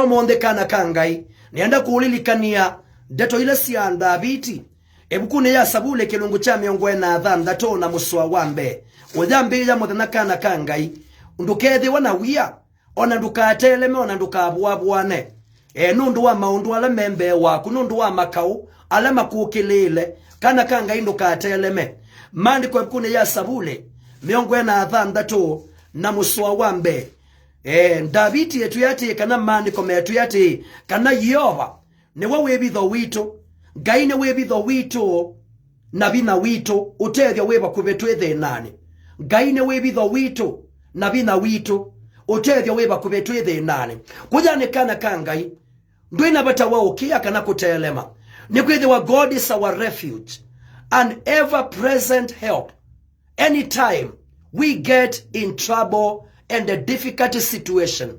monde kana kangai nienda kuulilikania deto ile sianda biti ebukune ya sabule kilungu cha miongo na thanthatu na muswa wambe udhambi ya muthana kana kangai ndukethe wana wia ona ndukateleme ona ndukabwabwane nundu wa maundu ala membe waku nundu wa makau ala makukilile kana kangai ndukateleme maandiko ebukune ya sabule miongo na thanthatu na muswa wambe Daviti yetu yati kana maandiko metu yati kana Yehova niwe webitho wito Ngai ne webitho wito na bina wito utethia weba kubetwethe nani Ngai ne webitho wito na bina wito utethia weba kubetwethe nani kujane kana kangai ndwina bata wa ukia kana kutelema nikwethe wa God is our refuge and ever present help anytime we get in trouble and a difficult situation.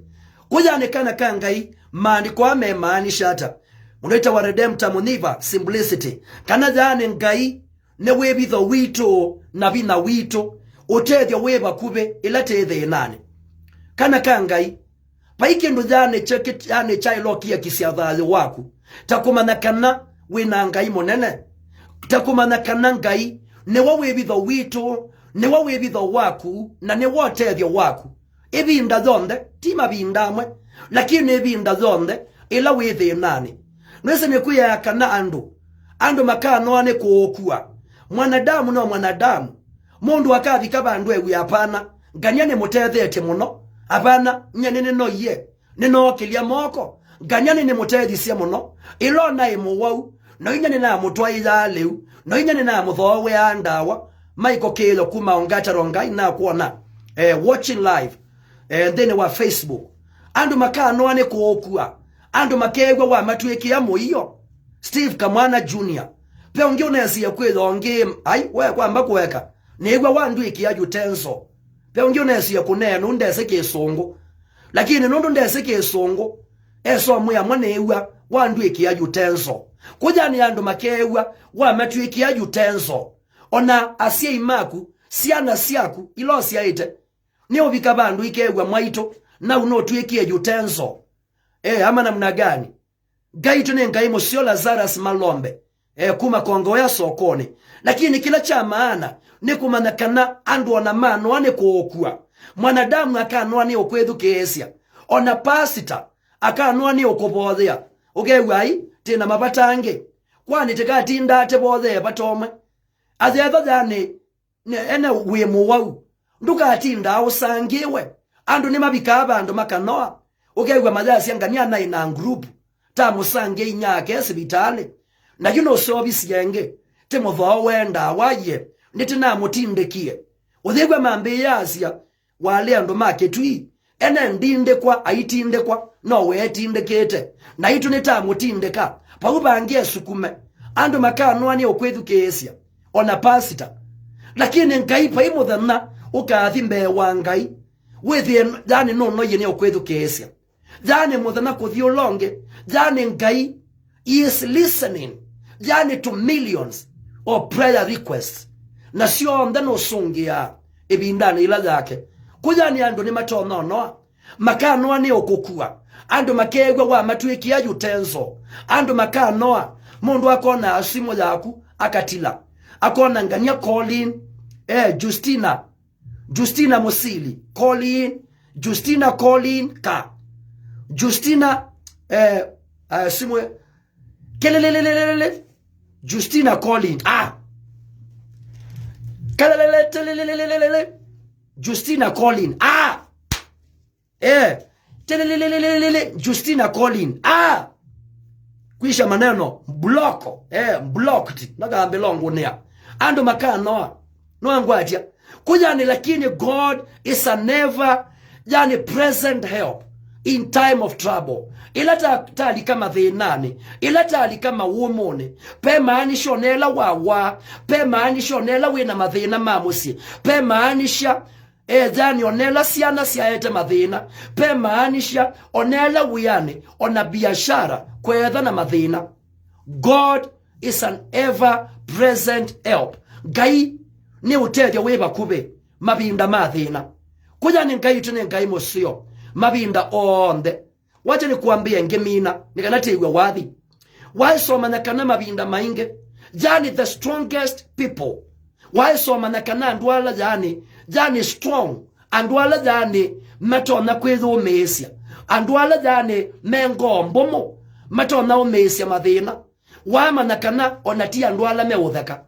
Kujane kana kangai maandiko amemaanisha hata unaita wa redemptor muniva simplicity kana jane ngai ne webitho wito na bina wito utethio weba kube ilathethe nani kana kangai paike ndo jane cheke jane chailokia kisiathazi waku takumana kana wina ngai monene takumana kana ngai ne webitho wito ne webitho waku na ne wotethio waku ebinda zonde tima bindamwe lakini ebinda zonde ila wethe nani nwese nekuya kana ando makano ane kuokua mwanadamu no mwanadamu mundu akathi kabandu ewe apana nganyane mutethete muno apana nyanene no ye nino kilia moko nganyane ne mutethisia muno ilona imuwau no inyane na mutwaila leu no inyane na muthowe andawa maiko kelo kuma ongata rongai na kuona watching live and then wa Facebook ando makano ane kuokua ando makegwa wa matweki ya moyo Steve Kamwana Jr. Pe onge unesi ya kwezo onge ai we kwa mbako weka negwa wandu ikia jutenso pe onge unesi ya kunenu ndese kesongo lakini nundu ndese kesongo eso muya mwanewa wandu ikia jutenso kujani ando makegwa wa matweki ya jutenso ona asia imaku siana siaku ilosi ya ite niyo bikabandu ikegwa mwaito na unotweki jutenso ama namna gani Gaitu ne ngai Mosio Lazarus Malombe kuma kongo ya sokoni lakini kila cha maana ni kumanakana andu ona mano ane kuokua mwanadamu akanwa ni okwethu keesia ona pastor akanwa ni okobothia ugewai tena mabatange kwani tekatinda atebothe batome athetha jane ene wemu wau nduka atinda usangiwe andu ni mabikaba andu makanoa ugewa madhasi angania na ina group ta musange inyake sibitale na yuno sobisi yenge temotho wenda waye nitina mutindekie uthegwa mambe yasia wale andu maketui ene ndinde kwa aitinde kwa no wetindekete na itu nita mutindeka paubangie sukume andu makanwa ni okwethukesia ona pastor lakini nkaipa imuthanna ukathimbe wangai withie dani no yene okwethukesia Jane muthana kuthio longe jane ngai is listening jane to millions of prayer requests na sio ndano sungia ebindana ila yake kujani ando ni matono no makano ani okukua ando makegwa wa matweki ya jutenso ando makano mundu akona asimo yaku akatila akona ngania Colin Justina Musili Justina Colin ka Justina simwe kelelelelele Justina Colin kelelelelele Justina Colin telelelelele Justina Colin kuisha maneno bloko blocked nagambe longo nea ando makano no angwatia kujani lakini God is a never yani present help in time of trouble ilata tali kama thinani ilata ali kama womone pe maanisho nela wawa pe maanisho nela wina mathina mamusi pe maanisha dhani onela siana siaete mathina pe maanisha onela wiyane ona biashara kwetha na mathina. God is an ever present help. Ngai ni utethio weba kube mabinda mathina kuja ni ngai tune ngai Mosio mabinda onde wacha nikuambie ngemina nikanategwa wathi waisoma na kana mabinda mainge jani the strongest people waisoma na kana ndwala jani strong andwala jani matona kwetho mesia andwala jani mengombomo matona umesia mathina wama na kana onatia ndwala meutheka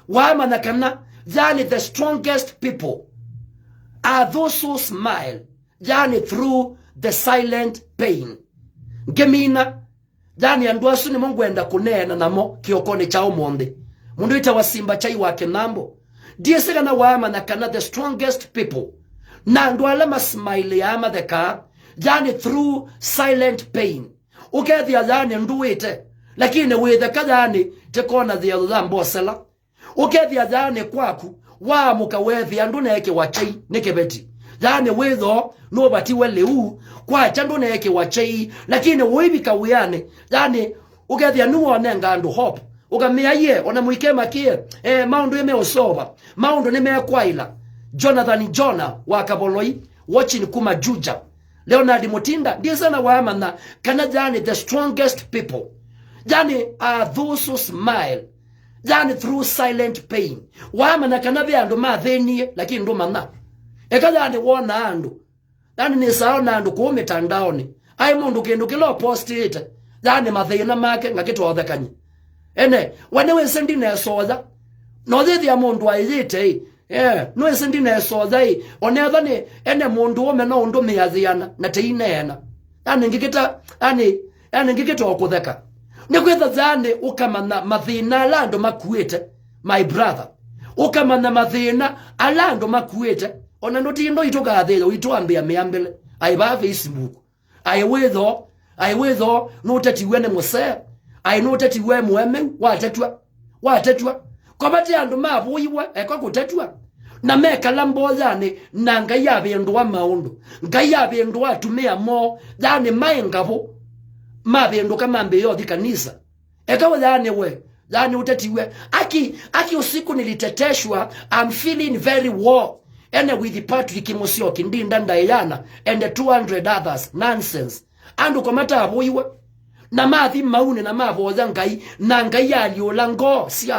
wama na kana jani the strongest people are those who smile jani through the silent pain ngemina jani andwasu ni mongwenda kunena namo kiokone chao monde mundu ita wasimba chai wake nambo diesega na wama na kana the strongest people na ndwala masmile yama theka jani through silent pain ukethia jani nduite lakini witheka jani tekona thia thambosela ukethia jani kwaku wa mukawethia nduneke wachai nikebeti jani witho no batiwe leu kwa chandu neke wachai lakini wibika wiane jani ukethia nuone ngandu hope ukamia ye ona muikema kie maundu yemeosoba maundu nimekwaila Jonah wakaboloi watching kuma Juja Leonard Mutinda ndiye sana waamana kana jani the strongest people jani are those who smile jani through silent pain waamana kana byandu matheni lakini ndo mana ekajani wona andu jani ni saona andu ku mitandaoni ai mundu kindu kilo post it jani mathina make ngakitwothekanye ene wanewe sendi na soza no thithia mundu aiyite no sendi na soza onetha ni ene mundu ome no undu miathiana na teinena yani ngikita yani ngikita okutheka nikwitha zane ukamana mathina alando makuite my brother ukamana mathina alando makuite ona ndotindo itugathe uitwambia miambele aiba Facebook aiwetho no tatiwe ne muse ai no tatiwe mweme watetwa kobati andu mabuiwe ekokutetwa na mekala mbozane na ngai abendwa maundu ngai abendwa atumia mo thani maingabo mabendo kama mbeyo di kanisa ekawa thani utatiwe aki usiku niliteteshwa I'm feeling very well ene with Patrick Musioki ndinda ndayana and the 200 others nonsense andu komata abuiwe na mathi maune na mavoza ngai na ngai aliola ngo si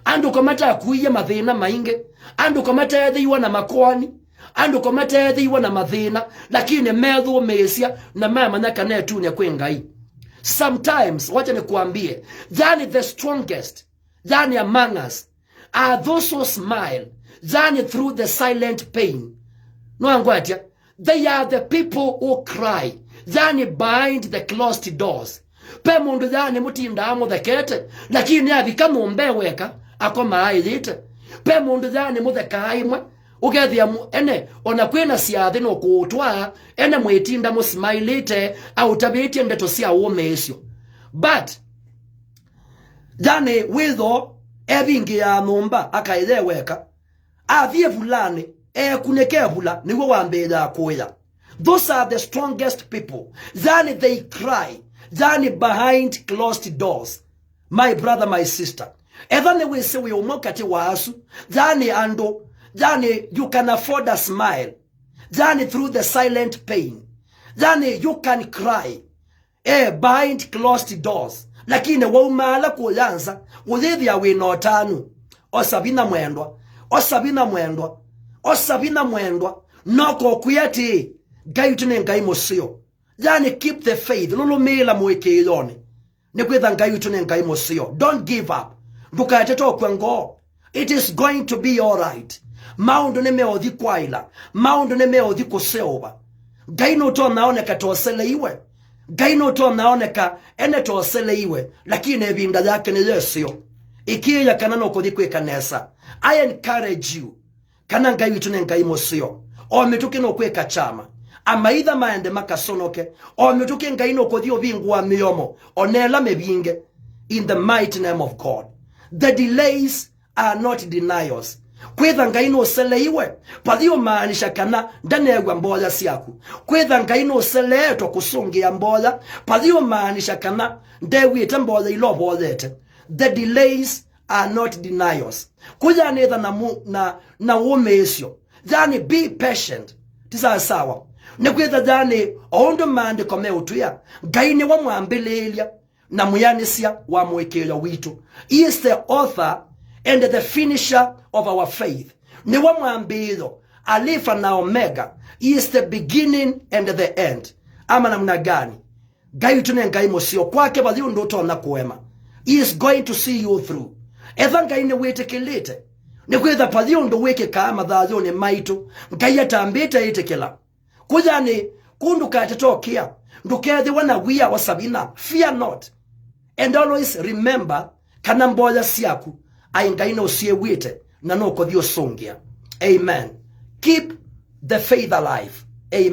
andu komata akuiye mathina mainge andu komata ethiwa na makwani andu komata ethiwa na mathina lakini methu mesia na mama na kanetu nya kwengai sometimes wacha nikuambie thani the strongest thani among us are those who smile thani through the silent pain no angwatia they are the people who cry thani behind the closed doors pe mundu thani mutinda amuthekete lakini abika mumbeweka akoma aithite pe mundu thani mutheka imwe ukethia ene ona kwina ciathi no kutwa ene mwitinda musmailite au tabitie ndeto cia umesio but thani witho ebingi ya numba akaitheweka athie fulani kunekebula niwe wambetha kuya. Those are the strongest people. Then they cry. Then behind closed doors. My brother, my sister. Even we say we umokati waasu. Then ando. Then you can afford a smile. Then through the silent pain. Then you can cry. Behind closed doors. Lakini waumala kuyanza. Uthithia winotanu. Osabina mwendwa. Noko kuyati. Gai utune ngai mosio. Yani keep the faith. Lulu mela mweke ilone. Nikwitha ngai utune ngai mosio. Don't give up. Nduka yateto kwengo. It is going to be alright. Maundu ne meodhi kwaila. Maundu ne meodhi kuseoba. Gai no to naoneka tosele iwe. Gai no to naoneka ene tosele iwe. Lakini ebinda yake ni yesio. Ikie ya kanano kodikwe kanesa. I encourage you. Kana ngai utune ngai mosio. O metuke no kweka chama. Amaitha maende makasonoke o metuke ngai no kothio bingwa miyomo onela mebinge in the mighty name of God. The delays are not denials. Kwetha ngai no seleiwe pathio maanisha kana ndanegwa mboya siaku. Kwetha ngai no seleto kusungia mboya pathio maanisha kana ndewite mboya ilobozete. The delays are not denials. Kuja netha na umesio. Yani be patient. Tisa sawa. ne kwetha jane ondo mande kome utuya ngai ni wa mwambelelia na muyanisia wa mwekela witu. He is the author and the finisher of our faith. Ni wa mwambilo Alpha na Omega. He is the beginning and the end. Ama namna gani? Ngai tune ngai mosio kwake bali ndoto na kuema. He is going to see you through. Etha ngai ne wetekelete. Ne kwetha pali ndo weke kama dhayo ne maito. Ngai atambeta yetekela. Kujani kundu katatokia. Ndukethe wana wia wasabina. Fear not. And always remember kanamboya siaku aingaina usie wite na no kodhio songia. Amen. Keep the faith alive. Amen.